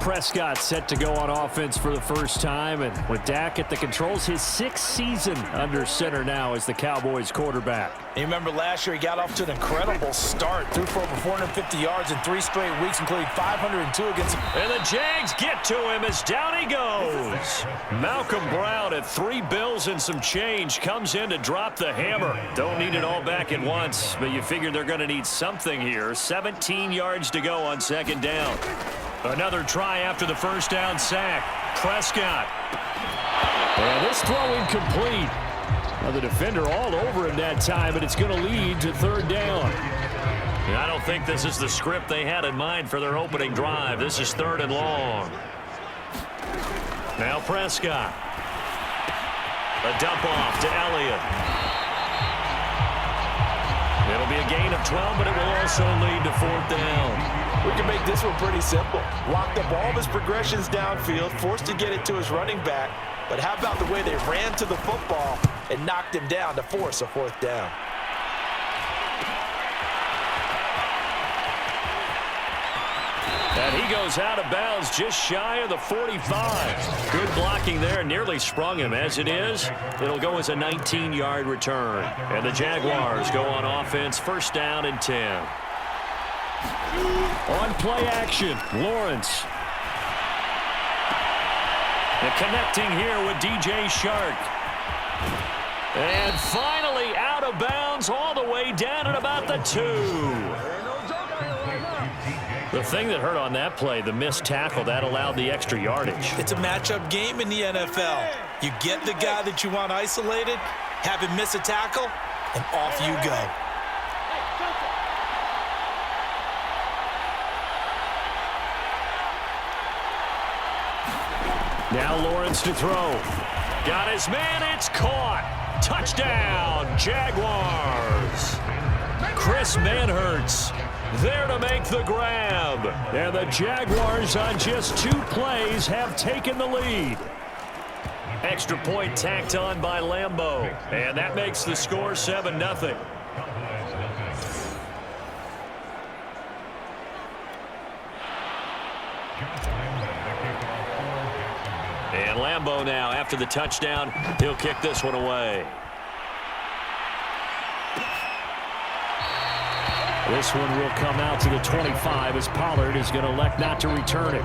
Prescott set to go on offense for the first time, and with Dak at the controls, his 6th season under center now as the Cowboys quarterback. You remember last year he got off to an incredible start, threw for over 450 yards in 3 straight weeks, including 502 against. And the Jags get to him as down he goes. Malcolm Brown at 3 bills and some change comes in to drop the hammer. Don't need it all back at once, but you figure they're going to need something here. 17 yards to go on 2nd down. Another try after the first down sack. Prescott. And this throw incomplete. Well, the defender all over him that time, but it's going to lead to 3rd down. And I don't think this is the script they had in mind for their opening drive. This is 3rd and long. Now Prescott. A dump off to Elliott. It'll be a gain of 12, but it will also lead to 4th down. We can make this one pretty simple. Locked up all of his progressions downfield, forced to get it to his running back. But how about the way they ran to the football and knocked him down to force a 4th down? And he goes out of bounds just shy of the 45. Good blocking there. Nearly sprung him. As it is, it'll go as a 19-yard return. And the Jaguars go on offense, 1st down and 10. On play action, Lawrence. And connecting here with DJ Shark. And finally out of bounds all the way down at about the 2. The thing that hurt on that play, the missed tackle, that allowed the extra yardage. It's a matchup game in the NFL. You get the guy that you want isolated, have him miss a tackle, and off you go. Now Lawrence to throw. Got his man, it's caught. Touchdown, Jaguars. Chris Manhertz there to make the grab. And the Jaguars on just 2 plays have taken the lead. Extra point tacked on by Lambeau. And that makes the score 7-0. And Lambeau now, after the touchdown, he'll kick this one away. This one will come out to the 25 as Pollard is going to elect not to return it.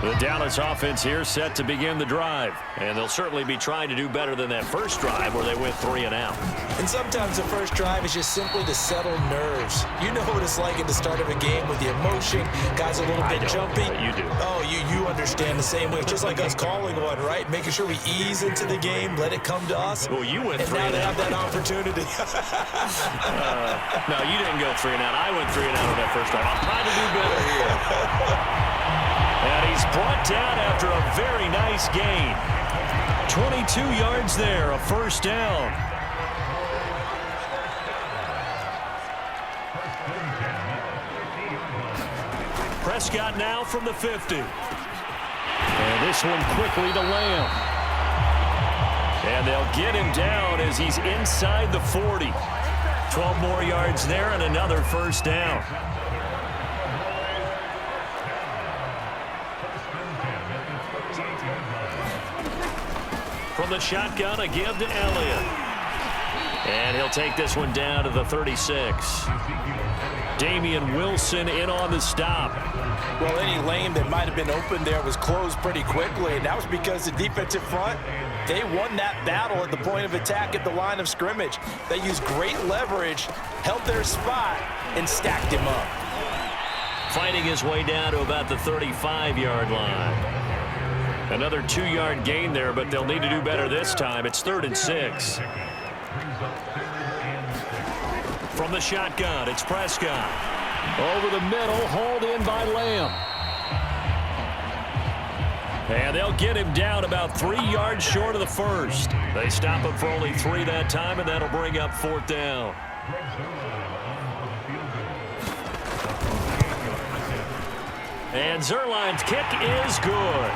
The Dallas offense here set to begin the drive. And they'll certainly be trying to do better than that first drive where they went 3 and out. And sometimes the first drive is just simply to settle nerves. You know what it's like at the start of a game with the emotion. Guys a little bit jumpy. You do. Oh, you understand the same way. It's just like us calling one, right? Making sure we ease into the game, let it come to us. Well, you went 3 and out. And now they have that opportunity. No, you didn't go 3 and out. I went 3 and out on that first drive. I'm trying to do better here. And he's brought down after a very nice gain. 22 yards there, a 1st down. Prescott now from the 50. And this one quickly to Lamb. And they'll get him down as he's inside the 40. 12 more yards there and another 1st down. From the shotgun, a give to Elliott. And he'll take this one down to the 36. Damian Wilson in on the stop. Well, any lane that might have been open there was closed pretty quickly, and that was because the defensive front, they won that battle at the point of attack at the line of scrimmage. They used great leverage, held their spot, and stacked him up. Fighting his way down to about the 35-yard line. Another 2-yard gain there, but they'll need to do better this time. It's 3rd and 6. From the shotgun, it's Prescott. Over the middle, hauled in by Lamb. And they'll get him down about 3 yards short of the first. They stop him for only 3 that time, and that'll bring up 4th down. And Zerline's kick is good.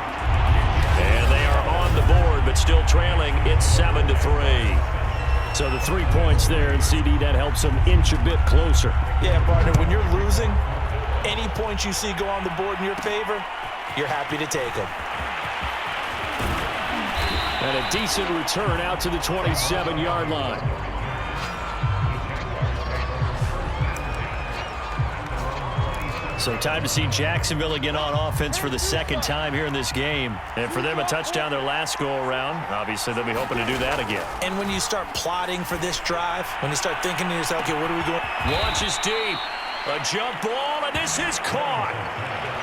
And they are on the board, but still trailing. It's 7-3. So the 3 points there, and CD, that helps them inch a bit closer. Yeah, partner, when you're losing, Any points you see go on the board in your favor, you're happy to take them. And a decent return out to the 27-yard line. So time to see Jacksonville again on offense for the second time here in this game. And for them, a touchdown their last go-around. Obviously, they'll be hoping to do that again. And when you start plotting for this drive, when you start thinking to yourself, okay, what are we going? Launches deep. A jump ball, and this is caught.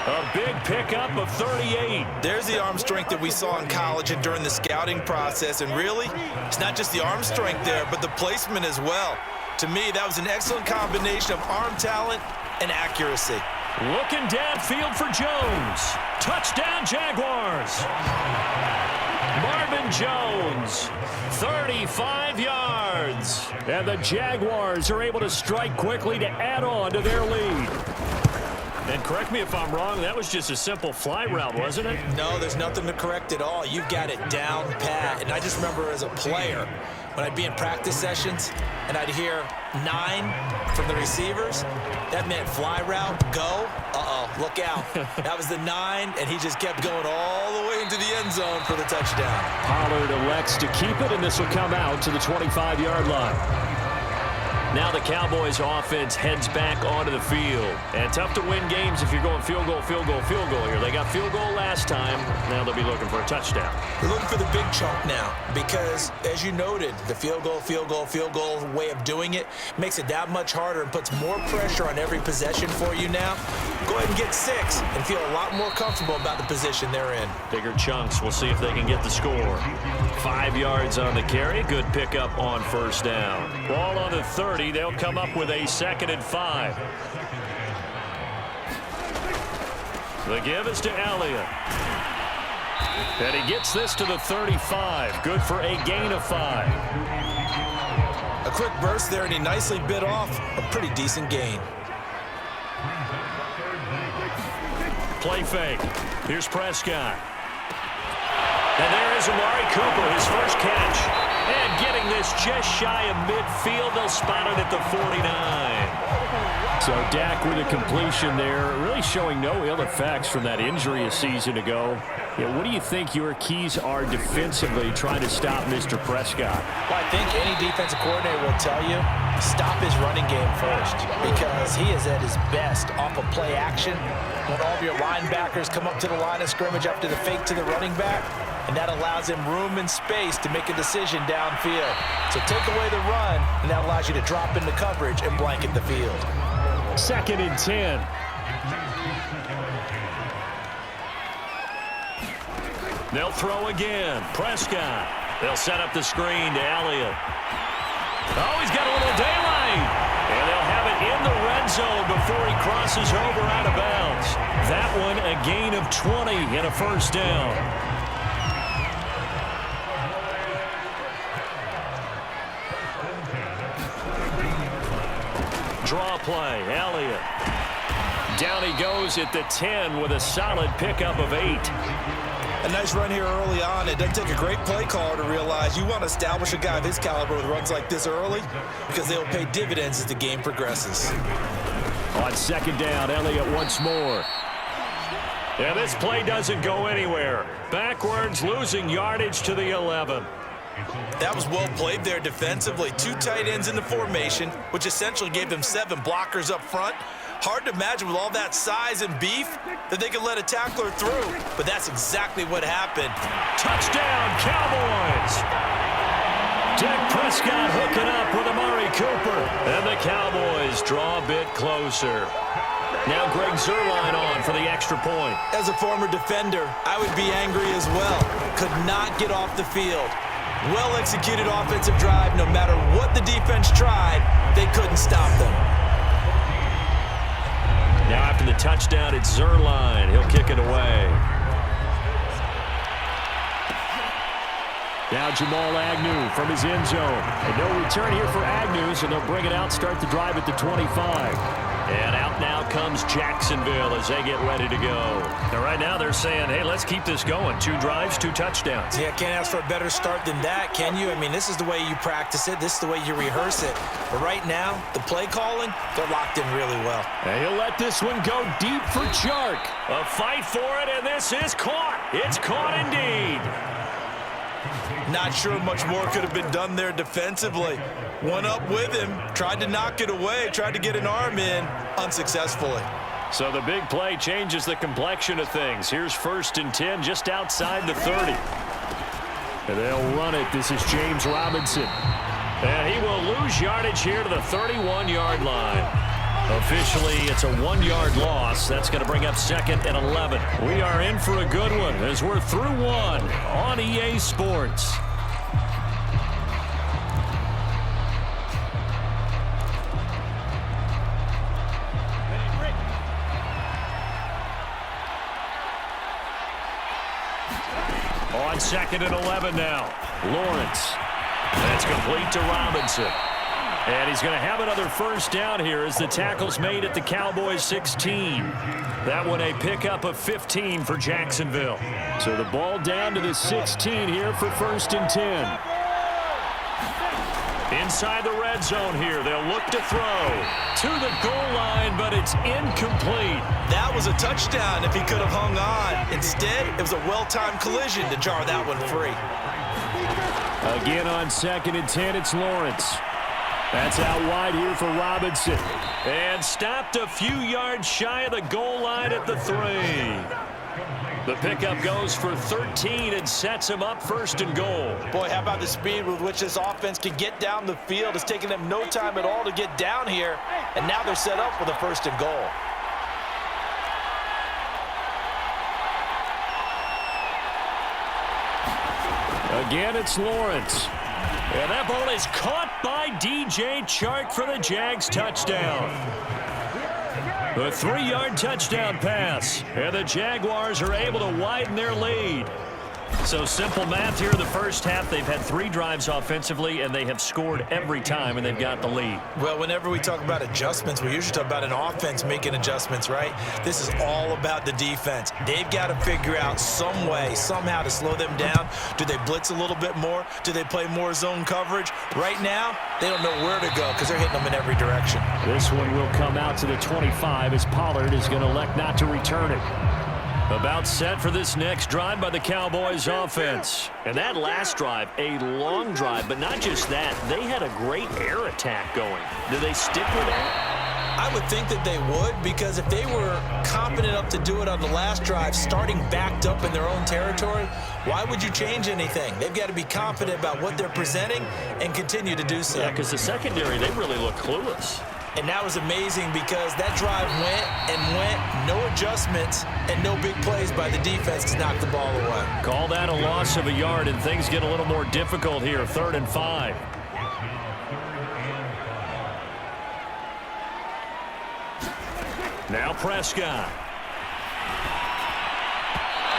A big pickup of 38. There's the arm strength that we saw in college and during the scouting process. And really, it's not just the arm strength there, but the placement as well. To me, that was an excellent combination of arm talent and accuracy. Looking downfield for Jones. Touchdown, Jaguars. Marvin Jones, 35 yards. And the Jaguars are able to strike quickly to add on to their lead. And correct me if I'm wrong, that was just a simple fly route, wasn't it? No, there's nothing to correct at all. You've got it down pat. And I just remember as a player, when I'd be in practice sessions and I'd hear 9 from the receivers, that meant fly route, go. Look out. That was the 9, and he just kept going all the way into the end zone for the touchdown. Pollard elects to keep it, and this will come out to the 25-yard line. Now the Cowboys offense heads back onto the field. And tough to win games if you're going field goal, field goal, field goal here. They got field goal last time. Now they'll be looking for a touchdown. They're looking for the big chunk now because, as you noted, the field goal, field goal, field goal way of doing it makes it that much harder and puts more pressure on every possession for you now. Go ahead and get 6 and feel a lot more comfortable about the position they're in. Bigger chunks. We'll see if they can get the score. 5 yards on the carry. Good pickup on first down. Ball on the 30. They'll come up with a 2nd and 5. The give is to Elliott. And he gets this to the 35. Good for a gain of 5. A quick burst there, and he nicely bit off a pretty decent gain. Play fake. Here's Prescott. And there is Amari Cooper, his first catch. And getting this just shy of midfield. They'll spot it at the 49. So Dak with a completion there, really showing no ill effects from that injury a season ago. Yeah, what do you think your keys are defensively trying to stop Mr. Prescott? Well, I think any defensive coordinator will tell you, stop his running game first because he is at his best off of play action when all of your linebackers come up to the line of scrimmage after the fake to the running back, and that allows him room and space to make a decision downfield. So take away the run, and that allows you to drop into coverage and blanket the field. 2nd and 10. They'll throw again. Prescott. They'll set up the screen to Elliott. Oh, he's got a little daylight. And they'll have it in the red zone before he crosses over out of bounds. That one a gain of 20 and a first down. Draw play, Elliott. Down he goes at the 10 with a solid pickup of 8. A nice run here early on. It doesn't take a great play caller to realize you want to establish a guy of his caliber with runs like this early because they will pay dividends as the game progresses. On 2nd down, Elliott once more. Yeah, this play doesn't go anywhere. Backwards, losing yardage to the 11. That was well played there defensively. 2 tight ends in the formation, which essentially gave them 7 blockers up front. Hard to imagine with all that size and beef that they could let a tackler through, but that's exactly what happened. Touchdown, Cowboys! Dak Prescott hooking up with Amari Cooper, and the Cowboys draw a bit closer. Now Greg Zuerlein on for the extra point. As a former defender, I would be angry as well. Could not get off the field. Well-executed offensive drive. No matter what the defense tried, they couldn't stop them. Now after the touchdown, it's Zuerlein. He'll kick it away. Now Jamal Agnew from his end zone. And no return here for Agnew, so they'll bring it out, start the drive at the 25. And out now comes Jacksonville as they get ready to go. Now, right now they're saying, hey, let's keep this going. 2 drives, 2 touchdowns. Yeah, can't ask for a better start than that, can you? I mean, this is the way you practice it. This is the way you rehearse it. But right now, the play calling, they're locked in really well. And he'll let this one go deep for Chark. A fight for it, and this is caught. It's caught indeed. Not sure much more could have been done there defensively. One up with him, tried to knock it away, tried to get an arm in, unsuccessfully. So the big play changes the complexion of things. Here's 1st and 10 just outside the 30. And they'll run it. This is James Robinson. And he will lose yardage here to the 31-yard line. Officially, it's a 1-yard loss. That's going to bring up 2nd and 11. We are in for a good one as we're through 1 on EA Sports. On 2nd and 11 now. Lawrence. That's complete to Robinson. And he's going to have another 1st down here as the tackle's made at the Cowboys 16. That one a pickup of 15 for Jacksonville. So the ball down to the 16 here for 1st and 10. Inside the red zone here. They'll look to throw to the goal line, but it's incomplete. That was a touchdown if he could have hung on. Instead, it was a well-timed collision to jar that one free. Again on 2nd and 10, it's Lawrence. That's out wide here for Robinson. And stopped a few yards shy of the goal line at the 3. The pickup goes for 13 and sets him up 1st and goal. Boy, how about the speed with which this offense can get down the field? It's taken them no time at all to get down here. And now they're set up with a 1st and goal. Again, it's Lawrence. And that ball is caught by DJ Chark for the Jags touchdown. A 3-yard touchdown pass. And the Jaguars are able to widen their lead. So simple math here in the first half. They've had 3 drives offensively, and they have scored every time, and they've got the lead. Well, whenever we talk about adjustments, we usually talk about an offense making adjustments, right? This is all about the defense. They've got to figure out some way, somehow to slow them down. Do they blitz a little bit more? Do they play more zone coverage? Right now, they don't know where to go because they're hitting them in every direction. This one will come out to the 25 as Pollard is going to elect not to return it. About set for this next drive by the Cowboys offense. And that last drive, a long drive, but not just that. They had a great air attack going. Do they stick with that? I would think that they would, because if they were confident enough to do it on the last drive, starting backed up in their own territory, why would you change anything? They've got to be confident about what they're presenting and continue to do so. Yeah, because the secondary, they really look clueless. And that was amazing because that drive went and went, no adjustments, and no big plays by the defense to knock the ball away. Call that a loss of a yard, and things get a little more difficult here, 3rd and 5. Now Prescott.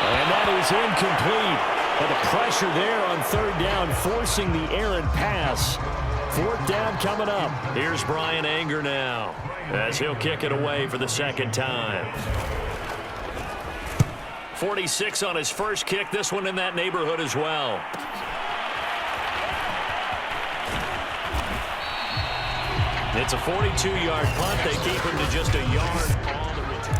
And that is incomplete. But the pressure there on 3rd down, forcing the errant pass. 4th down coming up. Here's Brian Anger now as he'll kick it away for the 2nd time. 46 on his first kick. This one in that neighborhood as well. It's a 42-yard punt. They keep him to just a yard on the return.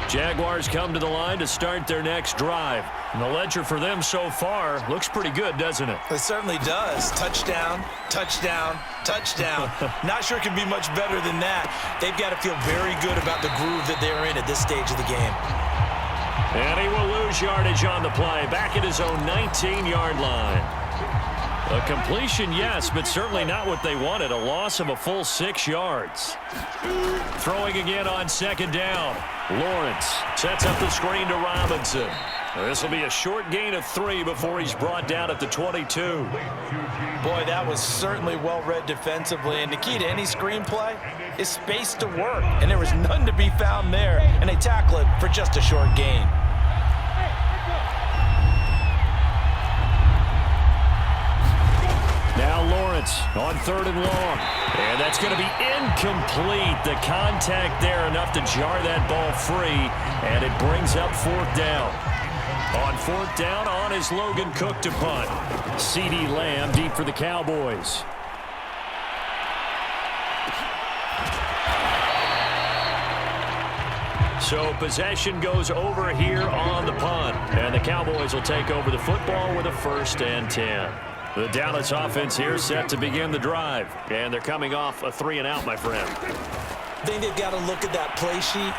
Jaguars come to the line to start their next drive. And the ledger for them so far looks pretty good, doesn't it? It certainly does. Touchdown, touchdown, touchdown. Not sure it can be much better than that. They've got to feel very good about the groove that they're in at this stage of the game. And he will lose yardage on the play, back at his own 19-yard line. A completion, yes, but certainly not what they wanted. A loss of a full 6 yards. Throwing again on 2nd down. Lawrence sets up the screen to Robinson. This will be a short gain of 3 before he's brought down at the 22. Boy, that was certainly well-read defensively, and the key to any screenplay is space to work, and there was none to be found there, and they tackle it for just a short gain. Now Lawrence on 3rd and long. And that's going to be incomplete. The contact there enough to jar that ball free, and it brings up 4th down. On 4th down, on is Logan Cook to punt. CeeDee Lamb deep for the Cowboys. So possession goes over here on the punt, and the Cowboys will take over the football with a 1st and 10. The Dallas offense here set to begin the drive, and they're coming off a 3-and-out, my friend. I think they've got to look at that play sheet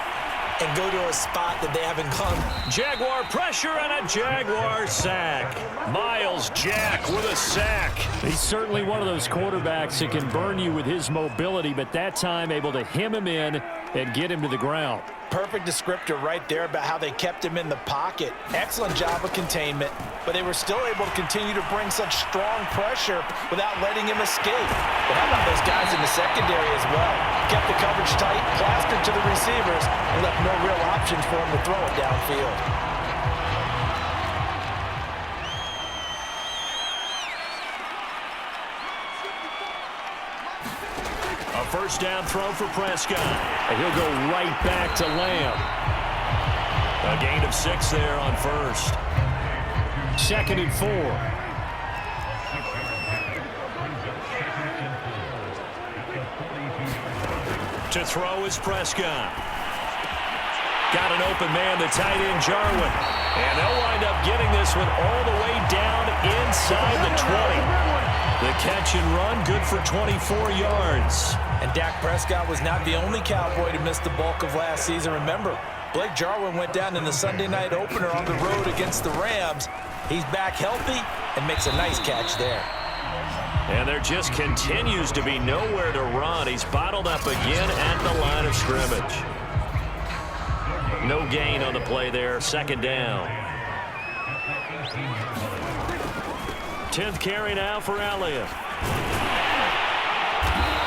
and go to a spot that they haven't gone. Jaguar pressure and a Jaguar sack. Miles Jack with a sack. He's certainly one of those quarterbacks that can burn you with his mobility, but that time able to hem him in and get him to the ground. Perfect descriptor right there about how they kept him in the pocket. Excellent job of containment, but they were still able to continue to bring such strong pressure without letting him escape. But how about those guys in the secondary as well? Kept the coverage tight, plastered to the receivers, and left no real options for him to throw it downfield. A 1st down throw for Prescott. And he'll go right back to Lamb. A gain of 6 there on 1st. 2nd and 4. To throw is Prescott. Got an open man, the tight end Jarwin. And they'll wind up getting this one all the way down inside the 20. The catch and run, good for 24 yards. And Dak Prescott was not the only Cowboy to miss the bulk of last season. Remember, Blake Jarwin went down in the Sunday night opener on the road against the Rams. He's back healthy and makes a nice catch there. And there just continues to be nowhere to run. He's bottled up again at the line of scrimmage. No gain on the play there, 2nd down. 10th carry now for Elliott.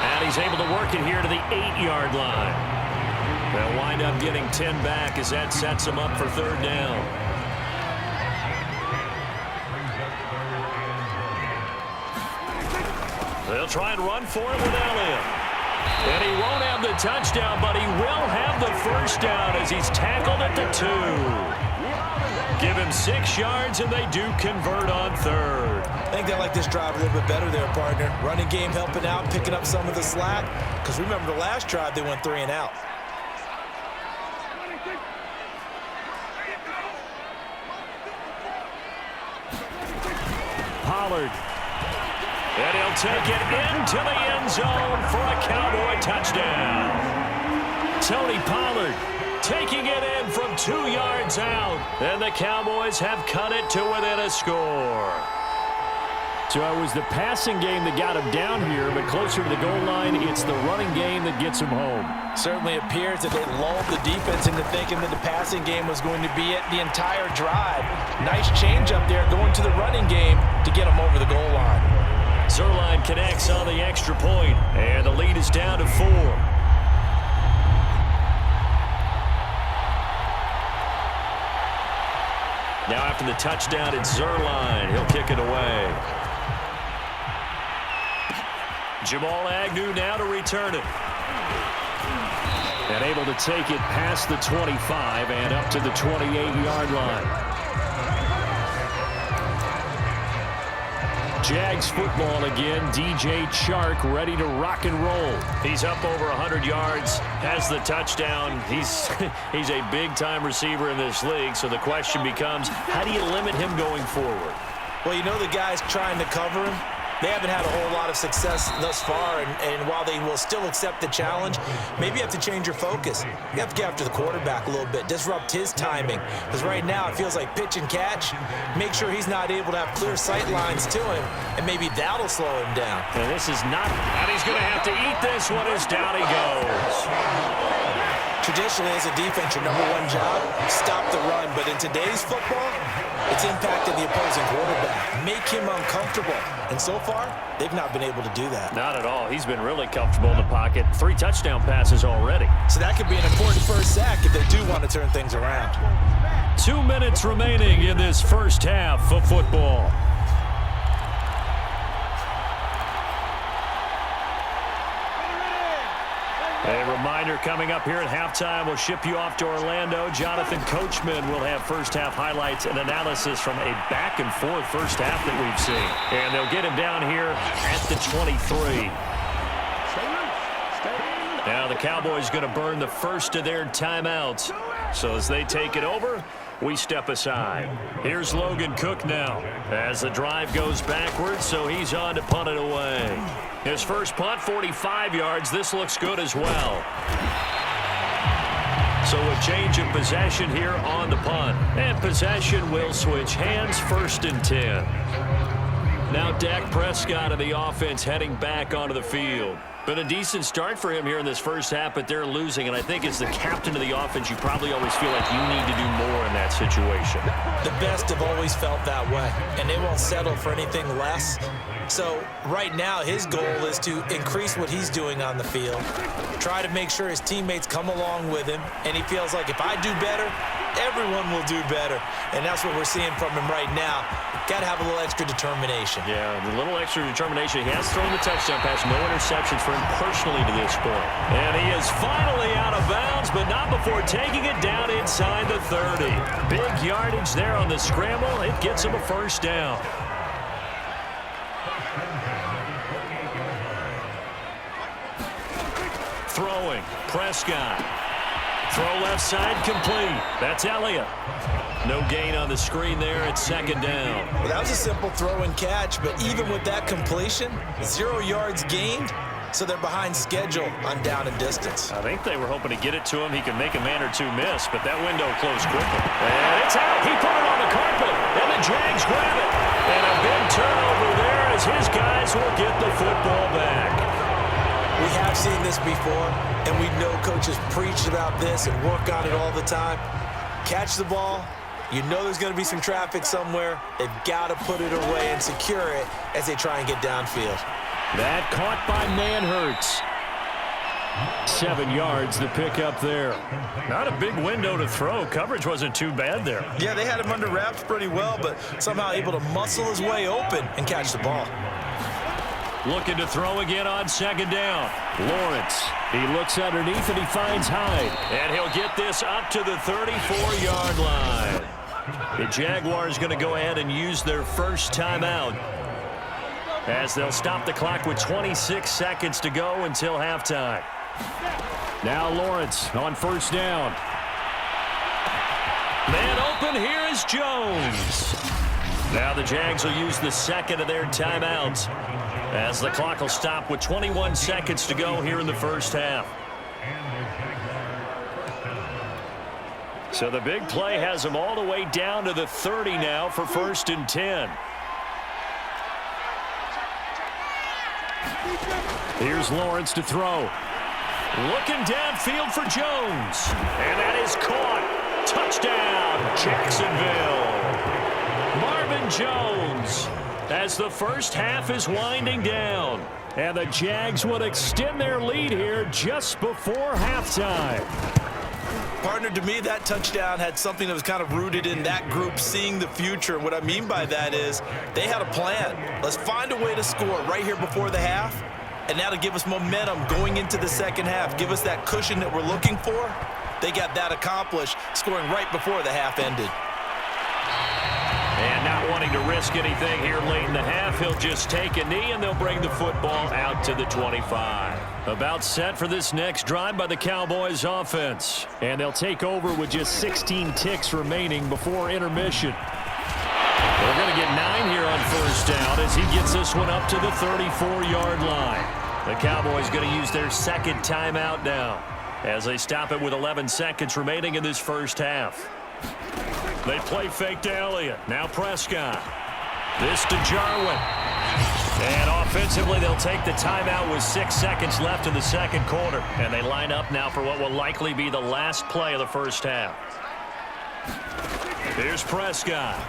And he's able to work it here to the 8-yard line. They'll wind up getting 10 back as that sets him up for 3rd down. They'll try and run for it with Elliott. And he won't have the touchdown, but he will have the 1st down as he's tackled at the 2. Give him 6 yards, and they do convert on 3rd. I think they like this drive a little bit better there, partner. Running game helping out, picking up some of the slack. Because remember the last drive, they went 3-and-out. Pollard. And he'll take it into the end zone for a Cowboy touchdown. Tony Pollard taking it in from 2 yards out. And the Cowboys have cut it to within a score. So it was the passing game that got him down here, but closer to the goal line, it's the running game that gets him home. Certainly appears that they lulled the defense into thinking that the passing game was going to be it the entire drive. Nice change up there going to the running game to get him over the goal line. Zuerlein connects on the extra point, and the lead is down to 4. Now after the touchdown, it's Zuerlein. He'll kick it away. Jamal Agnew now to return it. And able to take it past the 25 and up to the 28-yard line. Jags football again. DJ Chark ready to rock and roll. He's up over 100 yards, has the touchdown. He's a big-time receiver in this league, so the question becomes, how do you limit him going forward? Well, you know the guys trying to cover him, they haven't had a whole lot of success thus far, and while they will still accept the challenge, maybe you have to change your focus. You have to get after the quarterback a little bit, disrupt his timing, because right now it feels like pitch and catch. Make sure he's not able to have clear sight lines to him, and maybe that'll slow him down. And this is not, and he's going to have to eat this one as down he goes. Traditionally, as a defense, your #1 job, stop the run. But in today's football, it's impacted the opposing quarterback. Make him uncomfortable. And so far, they've not been able to do that. Not at all. He's been really comfortable in the pocket. 3 touchdown passes already. So that could be an important first sack if they do want to turn things around. 2 minutes remaining in this first half of football. A reminder coming up here at halftime. We'll ship you off to Orlando. Jonathan Coachman will have first-half highlights and analysis from a back-and-forth first half that we've seen. And they'll get him down here at the 23. Now the Cowboys going to burn the first of their timeouts. So as they take it over, we step aside. Here's Logan Cook now as the drive goes backwards, so he's on to punt it away. His first punt, 45 yards. This looks good as well. So a change of possession here on the punt. And possession will switch hands, 1st and 10. Now Dak Prescott of the offense heading back onto the field. Been a decent start for him here in this first half, but they're losing. And I think as the captain of the offense, you probably always feel like you need to do more in that situation. The best have always felt that way, and they won't settle for anything less. So right now, his goal is to increase what he's doing on the field, try to make sure his teammates come along with him, and he feels like if I do better, everyone will do better. And that's what we're seeing from him right now. Got to have a little extra determination. Yeah, a little extra determination. He has thrown the touchdown pass, no interceptions for him personally to this point. And he is finally out of bounds, but not before taking it down inside the 30. Big yardage there on the scramble. It gets him a first down. Throwing, Prescott. Throw left side, complete. That's Elliott. No gain on the screen there at 2nd down. Well, that was a simple throw and catch, but even with that completion, 0 yards gained, so they're behind schedule on down and distance. I think they were hoping to get it to him. He could make a man or two miss, but that window closed quickly. And it's out. He put it on the carpet, and the Jags grab it. And a big turnover there as his guys will get the football back. We have seen this before, and we know coaches preach about this and work on it all the time. Catch the ball. You know there's going to be some traffic somewhere. They've got to put it away and secure it as they try and get downfield. That caught by Manhertz. 7 yards the pick up there. Not a big window to throw. Coverage wasn't too bad there. Yeah, they had him under wraps pretty well, but somehow able to muscle his way open and catch the ball. Looking to throw again on 2nd down. Lawrence. He looks underneath and he finds Hyde. And he'll get this up to the 34-yard line. The Jaguars going to go ahead and use their first timeout as they'll stop the clock with 26 seconds to go until halftime. Now Lawrence on 1st down. Man open, here is Jones. Now the Jags will use the 2nd of their timeouts as the clock will stop with 21 seconds to go here in the first half. So the big play has them all the way down to the 30 now for 1st and 10. Here's Lawrence to throw. Looking downfield for Jones. And that is caught. Touchdown, Jacksonville. Marvin Jones as the first half is winding down. And the Jags would extend their lead here just before halftime. Partner, to me, that touchdown had something that was kind of rooted in that group seeing the future. And what I mean by that is they had a plan. Let's find a way to score right here before the half. And that'll give us momentum going into the second half. Give us that cushion that we're looking for. They got that accomplished, scoring right before the half ended. And not wanting to risk anything here late in the half, he'll just take a knee and they'll bring the football out to the 25. About set for this next drive by the Cowboys offense. And they'll take over with just 16 ticks remaining before intermission. They're going to get 9 here on 1st down as he gets this one up to the 34-yard line. The Cowboys going to use their 2nd timeout now as they stop it with 11 seconds remaining in this first half. They play fake to Elliott. Now Prescott. This to Jarwin. And offensively, they'll take the timeout with 6 seconds left in the second quarter. And they line up now for what will likely be the last play of the first half. Here's Prescott.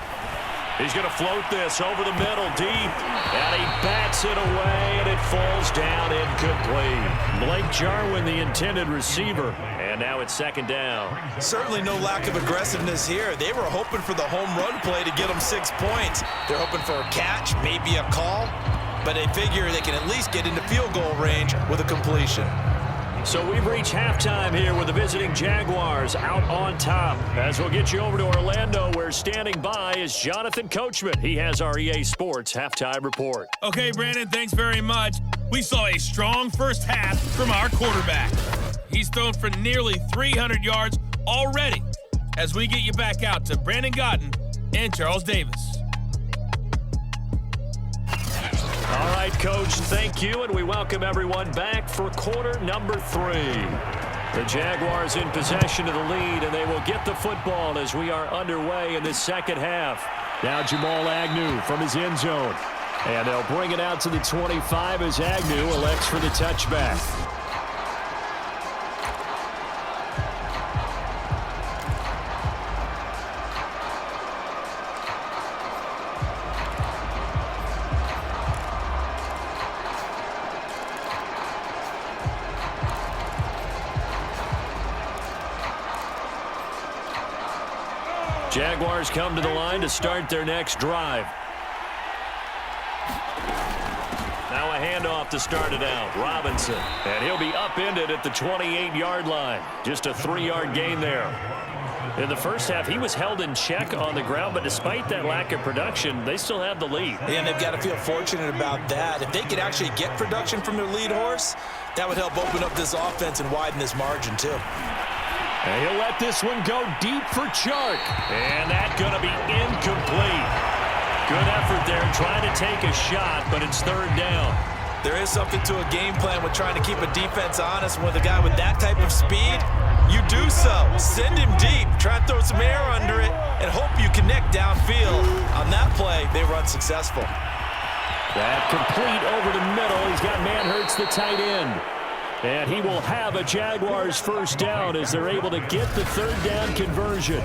He's going to float this over the middle deep. And he bats it away, and it falls down incomplete. Blake Jarwin, the intended receiver. And now it's second down. Certainly no lack of aggressiveness here. They were hoping for the home run play to get them 6 points. They're hoping for a catch, maybe a call. But they figure they can at least get into field goal range with a completion. So we've reached halftime here with the visiting Jaguars out on top. As we'll get you over to Orlando, where standing by is Jonathan Coachman. He has our EA Sports halftime report. Okay, Brandon, thanks very much. We saw a strong first half from our quarterback. He's thrown for nearly 300 yards already. As we get you back out to Brandon Gotten and Charles Davis. All right, Coach, thank you, and we welcome everyone back for quarter number 3. The Jaguars in possession of the lead, and they will get the football as we are underway in this second half. Now Jamal Agnew from his end zone, and they'll bring it out to the 25 as Agnew elects for the touchback. Jaguars come to the line to start their next drive. Now a handoff to start it out. Robinson. And he'll be upended at the 28-yard line. Just a 3-yard gain there. In the first half, he was held in check on the ground, but despite that lack of production, they still have the lead. And they've got to feel fortunate about that. If they could actually get production from their lead horse, that would help open up this offense and widen this margin, too. And he'll let this one go deep for Chark. And that's going to be incomplete. Good effort there trying to take a shot, but it's third down. There is something to a game plan with trying to keep a defense honest. With a guy with that type of speed, you do so. Send him deep. Try and throw some air under it and hope you connect downfield. On that play, they run successful. That complete over the middle. He's got Manhertz, the tight end. And he will have a Jaguars first down as they're able to get the third down conversion.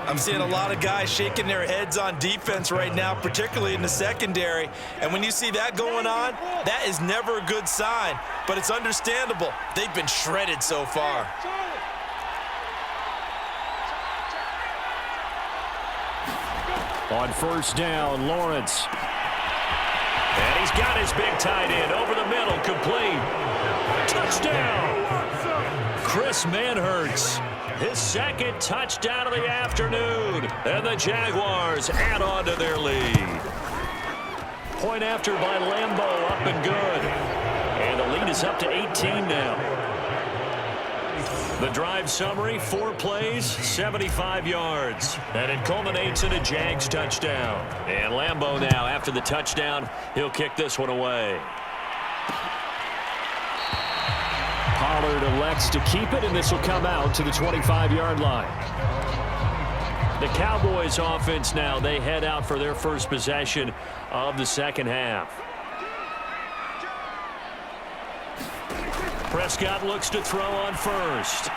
I'm seeing a lot of guys shaking their heads on defense right now, particularly in the secondary. And when you see that going on, that is never a good sign. But it's understandable. They've been shredded so far. On first down, Lawrence. And he's got his big tight end over the middle, complete. Touchdown! Chris Manhertz, his second touchdown of the afternoon. And the Jaguars add on to their lead. Point after by Lambeau, up and good. And the lead is up to 18 now. The drive summary, 4 plays, 75 yards. And it culminates in a Jags touchdown. And Lambeau now, after the touchdown, he'll kick this one away. Pollard elects to keep it, and this will come out to the 25-yard line. The Cowboys offense now, they head out for their first possession of the second half. Prescott looks to throw on first.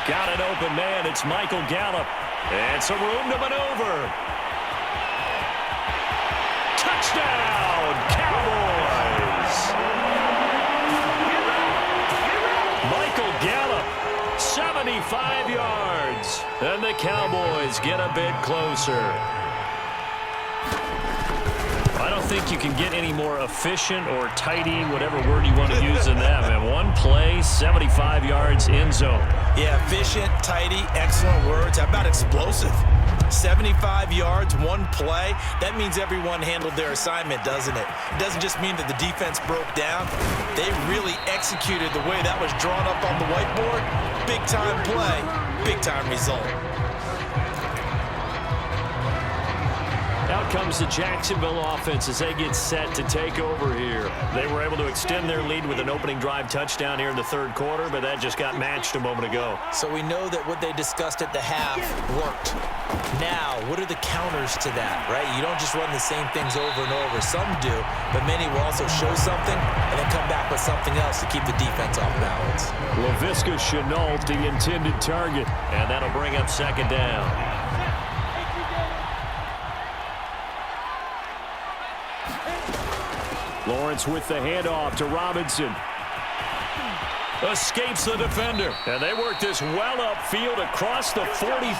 Got an open man. It's Michael Gallup. And some room to maneuver. Touchdown, Cowboys! Michael Gallup, 75 yards. And the Cowboys get a bit closer. I don't think you can get any more efficient or tidy, whatever word you want to use than that, man. One play, 75 yards, end zone. Yeah, efficient, tidy, excellent words. How about explosive? 75 yards, one play. That means everyone handled their assignment, doesn't it? It doesn't just mean that the defense broke down. They really executed the way that was drawn up on the whiteboard. Big-time play, big-time result. Now Out comes the Jacksonville offense as they get set to take over here. They were able to extend their lead with an opening drive touchdown here in the third quarter, but that just got matched a moment ago. So we know that what they discussed at the half worked. Now, what are the counters to that, right? You don't just run the same things over and over. Some do, but many will also show something and then come back with something else to keep the defense off balance. Laviska Shenault, the intended target, and that'll bring up second down. Lawrence with the handoff to Robinson. Escapes the defender. And they work this well upfield across the 45.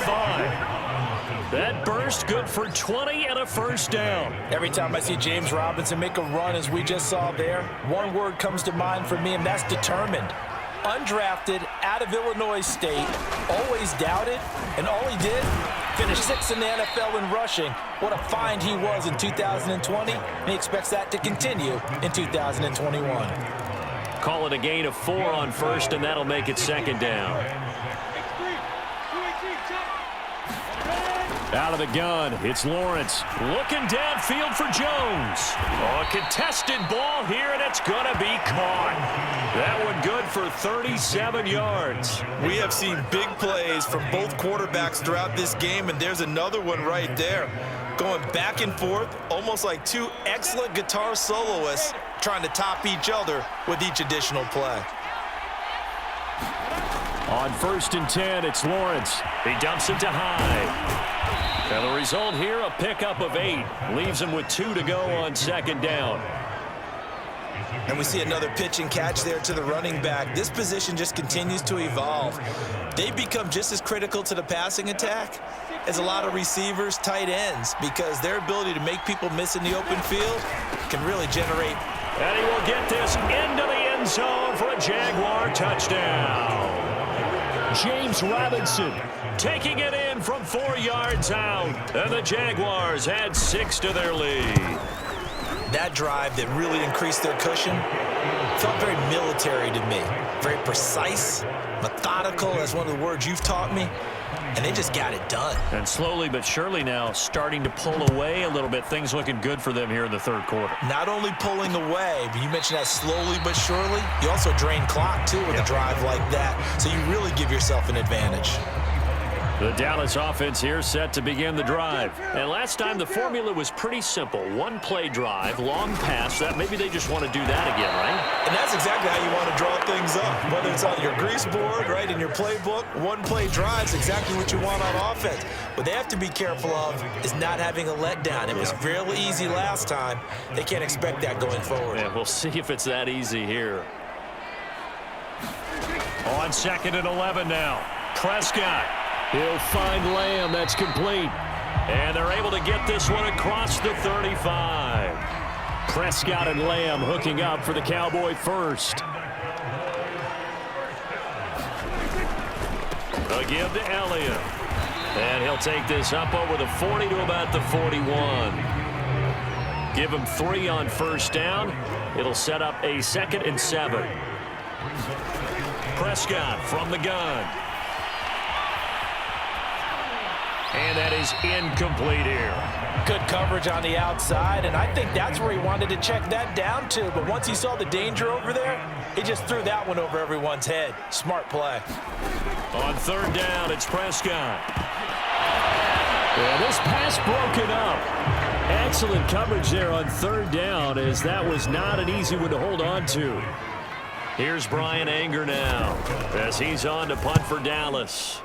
That burst good for 20 and a first down. Every time I see James Robinson make a run, as we just saw there, one word comes to mind for me, and that's determined. Undrafted, out of Illinois State, always doubted, and all he did, finished 6th in the NFL in rushing. What a find he was in 2020, and he expects that to continue in 2021. Call it a gain of 4 on first, and that'll make it second down. Out of the gun, it's Lawrence. Looking downfield for Jones. Oh, a contested ball here, and it's going to be caught. That one good for 37 yards. We have seen big plays from both quarterbacks throughout this game, and there's another one right there. Going back and forth, almost like two excellent guitar soloists trying to top each other with each additional play. On 1st and 10, it's Lawrence. He dumps it to Hyde. And the result here, a pickup of 8. Leaves him with 2 to go on second down. And we see another pitch and catch there to the running back. This position just continues to evolve. They become just as critical to the passing attack as a lot of receivers, tight ends, because their ability to make people miss in the open field can really generate. And he will get this into the end zone for a Jaguar touchdown. James Robinson taking it in from 4 yards out. And the Jaguars add 6 to their lead. That drive that really increased their cushion felt very military to me. Very precise, methodical, that's one of the words you've taught me. And they just got it done. And slowly but surely now starting to pull away a little bit. Things looking good for them here in the third quarter. Not only pulling away, but you mentioned that slowly but surely. You also drain clock, too, with a drive like that. So you really give yourself an advantage. The Dallas offense here set to begin the drive. And last time the formula was pretty simple. One play drive, long pass. That maybe they just want to do that again, right? And that's exactly how you want to draw things up. Whether it's on your grease board, right, in your playbook, one play drive is exactly what you want on offense. What they have to be careful of is not having a letdown. It was fairly easy last time. They can't expect that going forward. Yeah, we'll see if it's that easy here. On 2nd and 11 now. Prescott. He'll find Lamb. That's complete. And they're able to get this one across the 35. Prescott and Lamb hooking up for the Cowboy first. A give to Elliott. And he'll take this up over the 40 to about the 41. Give him 3 on first down. It'll set up a 2nd and 7. Prescott from the gun. And that is incomplete here. Good coverage on the outside, and I think that's where he wanted to check that down to. But once he saw the danger over there, he just threw that one over everyone's head. Smart play. On 3rd down, it's Prescott. And this pass broken up. Excellent coverage there on 3rd down, as that was not an easy one to hold on to. Here's Brian Anger now, as he's on to punt for Dallas.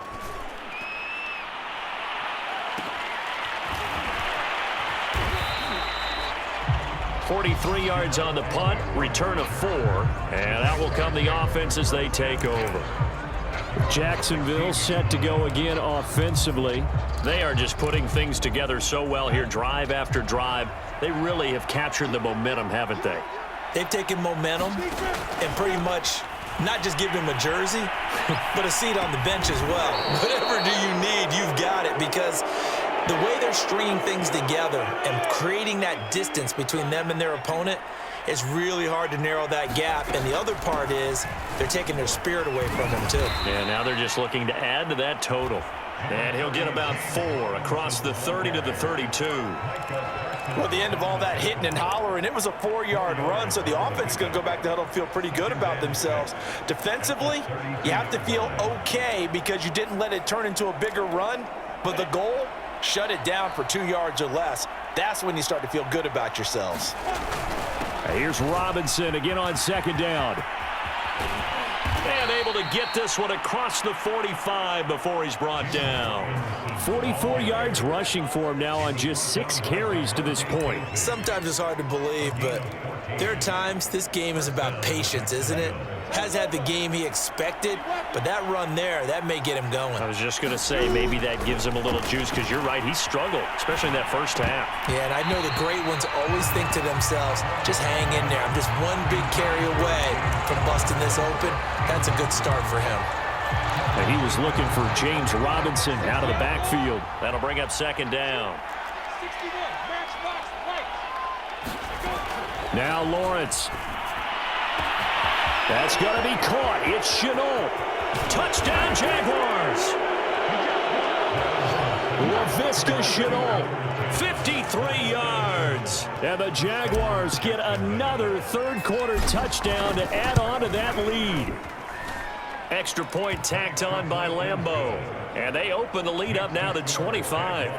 43 yards on the punt, return of 4, and that will come the offense as they take over. Jacksonville set to go again offensively. They are just putting things together so well here, drive after drive. They really have captured the momentum, haven't they? They've taken momentum and pretty much not just give him a jersey, but a seat on the bench as well. Whatever do you need, you've got it, because the way they're stringing things together and creating that distance between them and their opponent is really hard to narrow that gap. And the other part is they're taking their spirit away from them, too. And now they're just looking to add to that total. And he'll get about 4 across the 30 to the 32. Well, at the end of all that hitting and hollering, it was a 4-yard run, so the offense is going to go back to huddle and feel pretty good about themselves. Defensively, you have to feel okay because you didn't let it turn into a bigger run, but the goal, shut it down for 2 yards or less. That's when you start to feel good about yourselves. Here's Robinson again on second down. And able to get this one across the 45 before he's brought down. 44 yards rushing for him now on just 6 carries to this point. Sometimes it's hard to believe, but there are times this game is about patience, isn't it? Has had the game he expected, but that run there, that may get him going. I was just going to say, maybe that gives him a little juice because you're right, he struggled, especially in that first half. Yeah, and I know the great ones always think to themselves, just hang in there. I'm just one big carry away from busting this open. That's a good start for him. And he was looking for James Robinson out of the backfield. That'll bring up second down. Now Lawrence. That's going to be caught. It's Chenault. Touchdown, Jaguars. LaVisca Chenault, 53 yards. And the Jaguars get another third-quarter touchdown to add on to that lead. Extra point tacked on by Lambeau. And they open the lead up now to 25.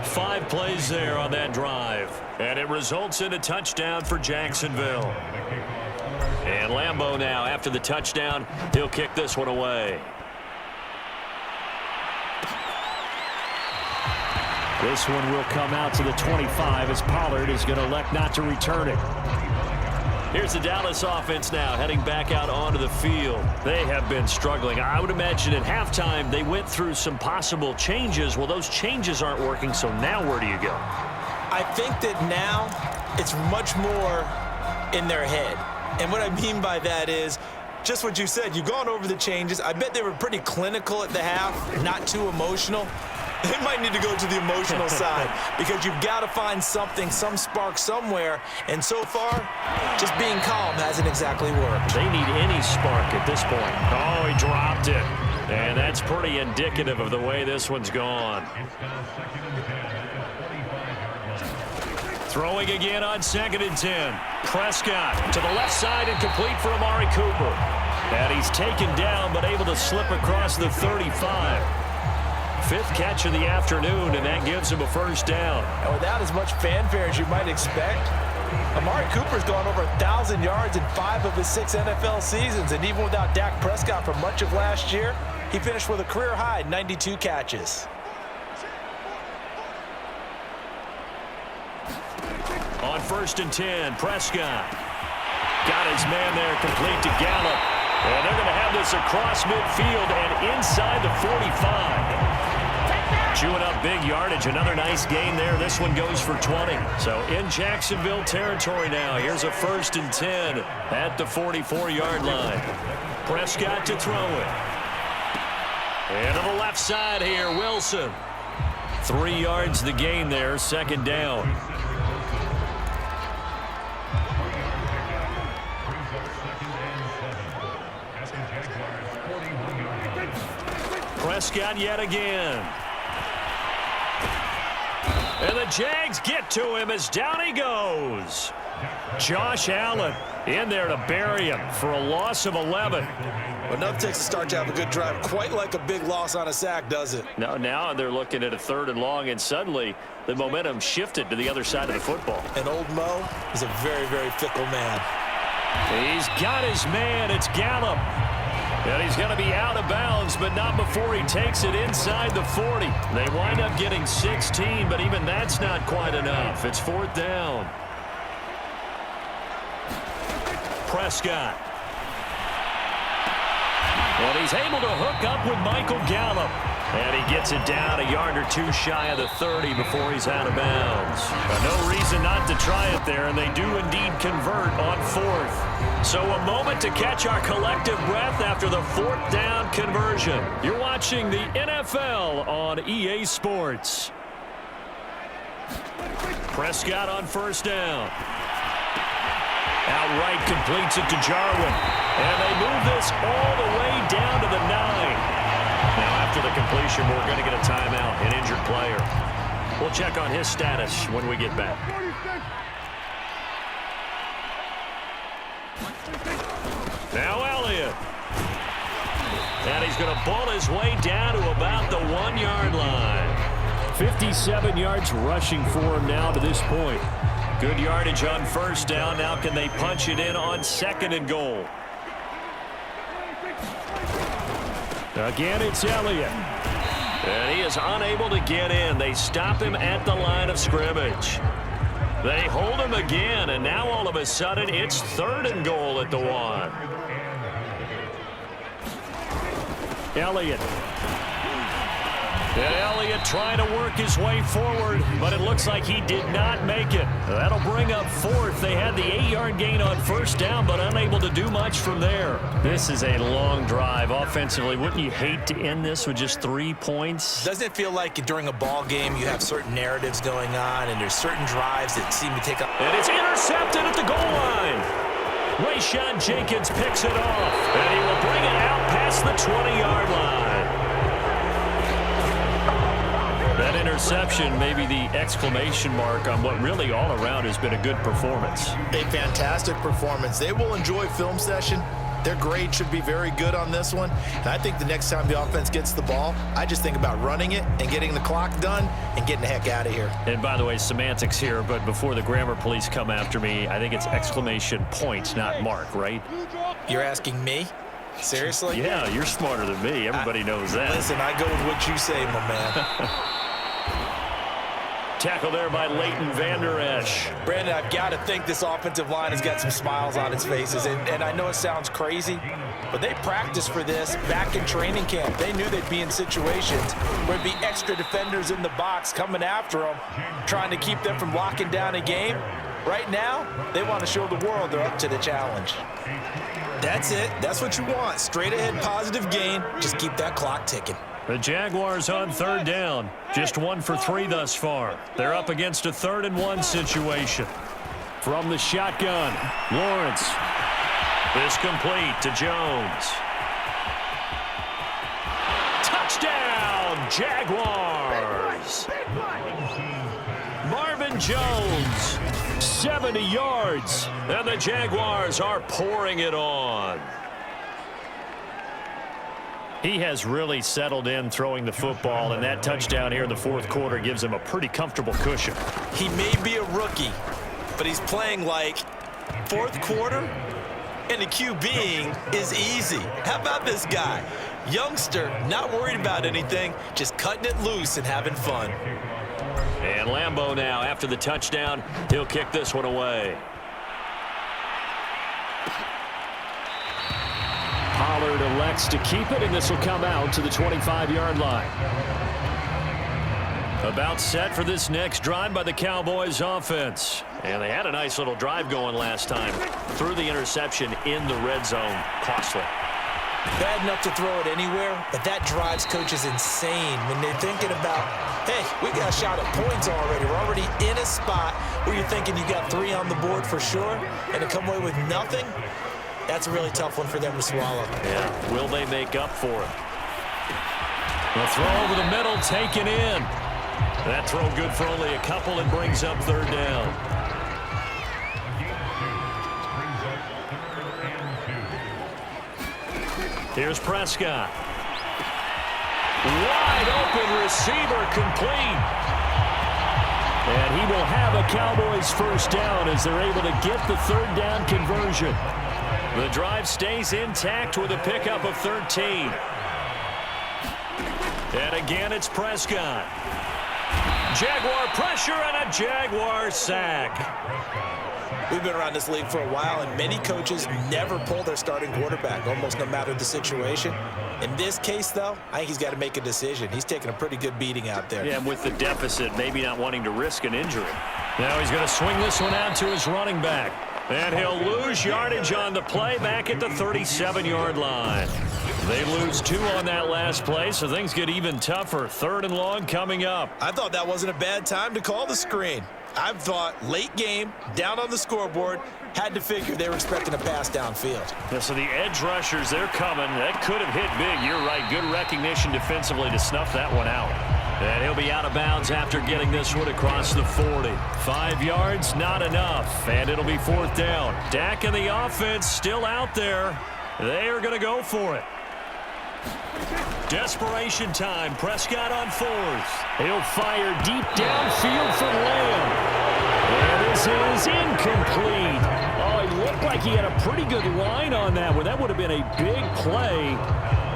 5 plays there on that drive. And it results in a touchdown for Jacksonville. And Lambeau now, after the touchdown, he'll kick this one away. This one will come out to the 25 as Pollard is going to elect not to return it. Here's the Dallas offense now heading back out onto the field. They have been struggling. I would imagine at halftime they went through some possible changes. Well, those changes aren't working, so now where do you go? I think that now it's much more in their head. And what I mean by that is just what you said. You've gone over the changes. I bet they were pretty clinical at the half, not too emotional. They might need to go to the emotional side because you've got to find something, some spark somewhere. And so far, just being calm hasn't exactly worked. They need any spark at this point. Oh, he dropped it. And that's pretty indicative of the way this one's gone. Throwing again on 2nd and 10. Prescott to the left side and complete for Amari Cooper. And he's taken down but able to slip across the 35. 5th catch of the afternoon, and that gives him a first down. And without as much fanfare as you might expect, Amari Cooper's gone over 1,000 yards in 5 of his 6 NFL seasons. And even without Dak Prescott for much of last year, he finished with a career-high 92 catches. On 1st and 10, Prescott got his man there, complete to Gallup. And they're going to have this across midfield and inside the 45. Chewing up big yardage. Another nice gain there. This one goes for 20. So in Jacksonville territory now. Here's a 1st and 10 at the 44-yard line. Prescott to throw it. And to the left side here, Wilson. 3 yards the gain there, 2nd down. Prescott yet again. And the Jags get to him as down he goes. Josh Allen in there to bury him for a loss of 11. Well, enough takes to start to have a good drive. Quite like a big loss on a sack, does it? No, now they're looking at a 3rd and long, and suddenly the momentum shifted to the other side of the football. And old Mo is a very, very fickle man. He's got his man. It's Gallup. And he's going to be out of bounds, but not before he takes it inside the 40. They wind up getting 16, but even that's not quite enough. It's 4th down. Prescott. And he's able to hook up with Michael Gallup. And he gets it down a yard or 2 shy of the 30 before he's out of bounds. No reason not to try it there, and they do indeed convert on 4th. So a moment to catch our collective breath after the 4th down conversion. You're watching the NFL on EA Sports. Prescott on 1st down. Outright completes it to Jarwin. And they move this all the way down to the 9. Now after the completion, we're going to get a timeout, an injured player. We'll check on his status when we get back. Now Elliott. And he's going to ball his way down to about the 1-yard line. 57 yards rushing for him now to this point. Good yardage on first down. Now can they punch it in on 2nd and goal? Again, it's Elliott. And he is unable to get in. They stop him at the line of scrimmage. They hold him again, and now all of a sudden it's 3rd and goal at the 1. Elliott. And Elliott trying to work his way forward, but it looks like he did not make it. That'll bring up 4th. They had the 8-yard gain on first down, but unable to do much from there. This is a long drive offensively. Wouldn't you hate to end this with just 3 points? Doesn't it feel like during a ball game you have certain narratives going on and there's certain drives that seem to take up? And it's intercepted at the goal line. Rayshawn Jenkins picks it off, and he will bring it out past the 20-yard line. That interception may be the exclamation mark on what really all around has been a good performance. A fantastic performance. They will enjoy film session. Their grade should be very good on this one. And I think the next time the offense gets the ball, I just think about running it and getting the clock done and getting the heck out of here. And by the way, semantics here, but before the grammar police come after me, I think it's exclamation point, not mark, right? You're asking me? Seriously? Yeah, you're smarter than me. Everybody knows that. Listen, I go with what you say, my man. Tackle there by Leighton Vander Esch. Brandon, I've got to think this offensive line has got some smiles on its faces. And I know it sounds crazy, but they practiced for this back in training camp. They knew they'd be in situations where there'd be extra defenders in the box coming after them, trying to keep them from locking down a game. Right now, they want to show the world they're up to the challenge. That's it. That's what you want. Straight ahead positive gain. Just keep that clock ticking. The Jaguars on 3rd down. Just 1 for 3 thus far. They're up against a 3rd and 1 situation. From the shotgun, Lawrence. This complete to Jones. Touchdown, Jaguars. Marvin Jones, 70 yards. And the Jaguars are pouring it on. He has really settled in throwing the football, and that touchdown here in the 4th quarter gives him a pretty comfortable cushion. He may be a rookie, but he's playing like 4th quarter, and the QBing is easy. How about this guy? Youngster, not worried about anything, just cutting it loose and having fun. And Lambeau now, after the touchdown, he'll kick this one away. Pollard elects to keep it, and this will come out to the 25-yard line. About set for this next drive by the Cowboys offense. And they had a nice little drive going last time. Threw the interception in the red zone. Costly. Bad enough to throw it anywhere, but that drives coaches insane when they're thinking about, hey, we got a shot at points already. We're already in a spot where you're thinking you got 3 on the board for sure, and to come away with nothing, that's a really tough one for them to swallow. Yeah, will they make up for it? The throw over the middle, taken in. That throw good for only a couple and brings up 3rd down. Here's Prescott. Wide open receiver complete. And he will have a Cowboys first down as they're able to get the 3rd down conversion. The drive stays intact with a pickup of 13. And again, it's Prescott. Jaguar pressure and a Jaguar sack. We've been around this league for a while, and many coaches never pull their starting quarterback, almost no matter the situation. In this case, though, I think he's got to make a decision. He's taking a pretty good beating out there. Yeah, with the deficit, maybe not wanting to risk an injury. Now he's going to swing this one out to his running back. And he'll lose yardage on the play back at the 37-yard line. They lose 2 on that last play, so things get even tougher. 3rd and long coming up. I thought that wasn't a bad time to call the screen. I've thought late game, down on the scoreboard, had to figure they were expecting a pass downfield. Yeah, so the edge rushers, they're coming. That could have hit big. You're right. Good recognition defensively to snuff that one out. And he'll be out of bounds after getting this one across the 40. 5 yards, not enough. And it'll be 4th down. Dak and the offense still out there. They are going to go for it. Desperation time. Prescott on 4th. He'll fire deep downfield for Lamb. And this is incomplete. Oh, he looked like he had a pretty good line on that one. That would have been a big play,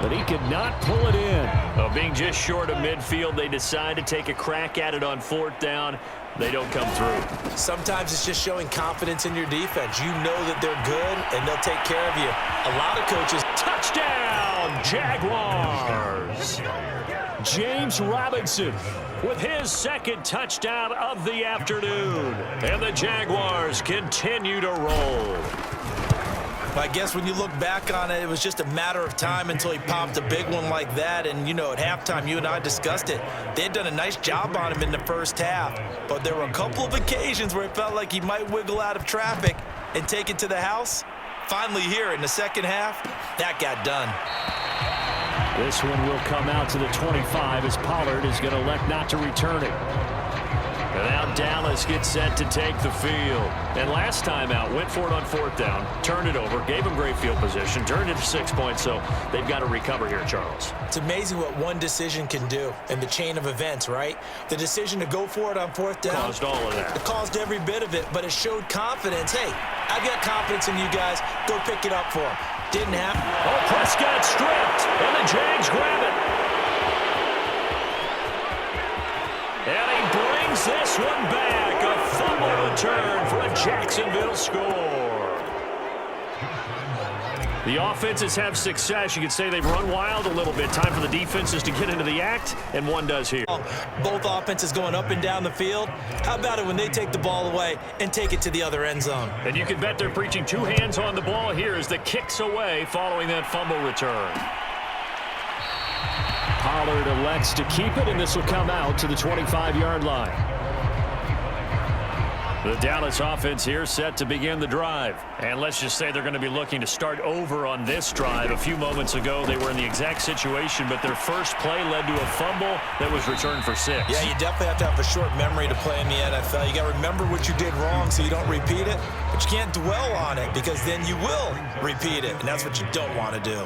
but he could not pull it in. Being just short of midfield, they decide to take a crack at it on 4th down. They don't come through. Sometimes it's just showing confidence in your defense. You know that they're good, and they'll take care of you. A lot of coaches. Touchdown, Jaguars. James Robinson with his 2nd touchdown of the afternoon. And the Jaguars continue to roll. I guess when you look back on it, it was just a matter of time until he popped a big one like that. And, you know, at halftime, you and I discussed it. They had done a nice job on him in the first half. But there were a couple of occasions where it felt like he might wiggle out of traffic and take it to the house. Finally here in the second half, that got done. This one will come out to the 25 as Pollard is going to elect not to return it. And now Dallas gets set to take the field. And last time out, went for it on 4th down, turned it over, gave him great field position, turned it to 6 points, so they've got to recover here, Charles. It's amazing what one decision can do in the chain of events, right? The decision to go for it on 4th down. Caused all of that. It caused every bit of it, but it showed confidence. Hey, I've got confidence in you guys. Go pick it up for them. Didn't happen. Oh, Prescott stripped, and the Jags grab it. And he brings this one back. A fumble return for a Jacksonville score. The offenses have success. You could say they've run wild a little bit. Time for the defenses to get into the act, and one does here. Both offenses going up and down the field. How about it when they take the ball away and take it to the other end zone? And you can bet they're preaching 2 hands on the ball here as the kicks away following that fumble return. Pollard elects to keep it, and this will come out to the 25-yard line. The Dallas offense here set to begin the drive. And let's just say they're going to be looking to start over on this drive. A few moments ago, they were in the exact situation, but their first play led to a fumble that was returned for 6. Yeah, you definitely have to have a short memory to play in the NFL. You got to remember what you did wrong so you don't repeat it, but you can't dwell on it because then you will repeat it, and that's what you don't want to do.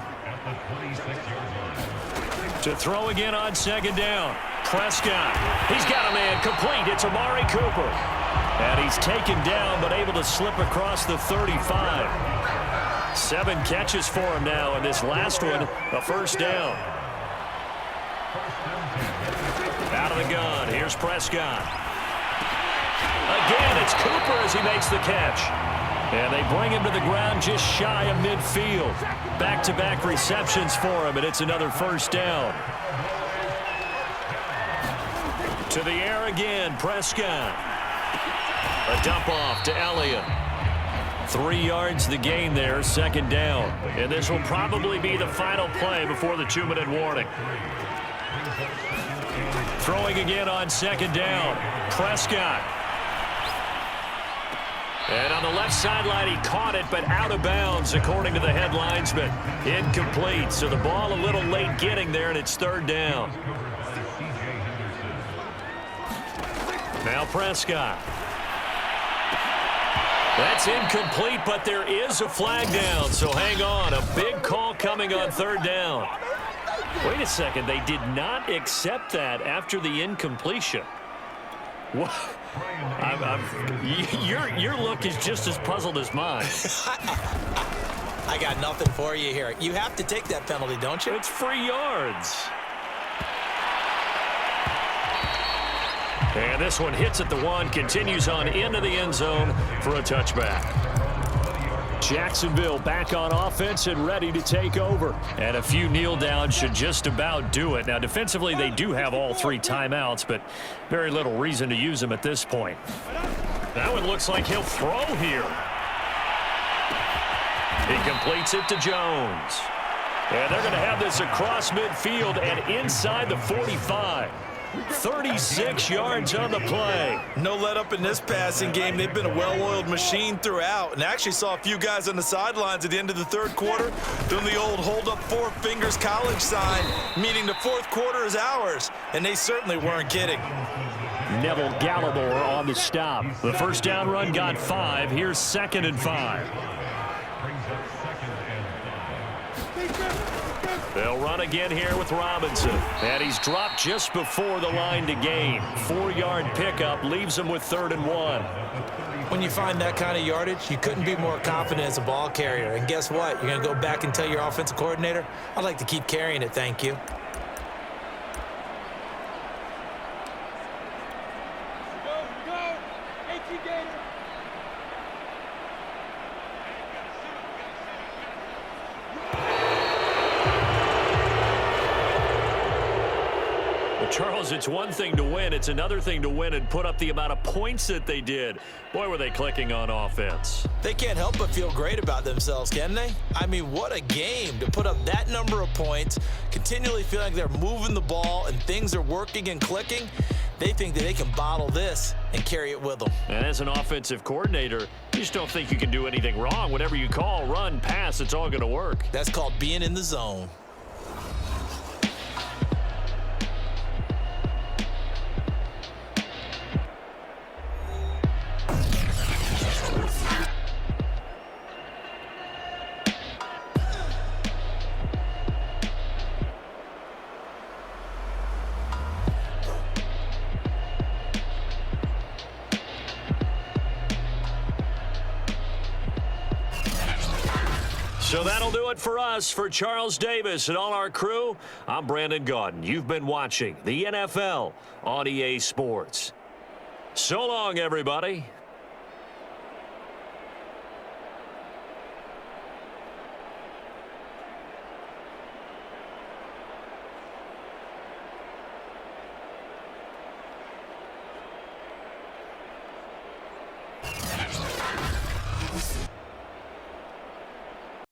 To throw again on 2nd down. Prescott. He's got a man complete. It's Amari Cooper. And he's taken down but able to slip across the 35. 7 catches for him now, and this last one, a 1st down. Out of the gun. Here's Prescott. Again, it's Cooper as he makes the catch. And they bring him to the ground just shy of midfield. Back-to-back receptions for him, and it's another 1st down. To the air again, Prescott. A dump off to Elliott. 3 yards the gain there, 2nd down. And this will probably be the final play before the 2-minute warning. Throwing again on 2nd down, Prescott. And on the left sideline, he caught it, but out of bounds, according to the head linesman. Incomplete, so the ball a little late getting there, and it's 3rd down. Now Prescott. That's incomplete, but there is a flag down, so hang on. A big call coming on 3rd down. Wait a second, they did not accept that after the incompletion. What? Your look is just as puzzled as mine. I got nothing for you here. You have to take that penalty, don't you? It's free yards. And this one hits at the 1, continues on into the end zone for a touchback. Jacksonville back on offense and ready to take over. And a few kneel downs should just about do it. Now, defensively, they do have all 3 timeouts, but very little reason to use them at this point. That one looks like he'll throw here. He completes it to Jones. And they're going to have this across midfield and inside the 45. 36 yards on the play. No let up in this passing game. They've been a well-oiled machine throughout, and actually saw a few guys on the sidelines at the end of the third quarter doing the old hold up four fingers college sign, meaning the fourth quarter is ours, and they certainly weren't kidding. Neville Gallimore on the stop. The first down run got 5. Here's 2nd and 5. They'll run again here with Robinson. And he's dropped just before the line to gain. 4-yard pickup leaves him with 3rd and 1. When you find that kind of yardage, you couldn't be more confident as a ball carrier. And guess what? You're going to go back and tell your offensive coordinator, I'd like to keep carrying it, thank you. Charles, it's one thing to win. It's another thing to win and put up the amount of points that they did. Boy, were they clicking on offense. They can't help but feel great about themselves, can they? I mean, what a game to put up that number of points, continually feeling like they're moving the ball and things are working and clicking. They think that they can bottle this and carry it with them. And as an offensive coordinator, you just don't think you can do anything wrong. Whatever you call, run, pass, it's all going to work. That's called being in the zone. So that'll do it for us. For Charles Davis and all our crew, I'm Brandon Gaudin. You've been watching the NFL on EA Sports. So long, everybody.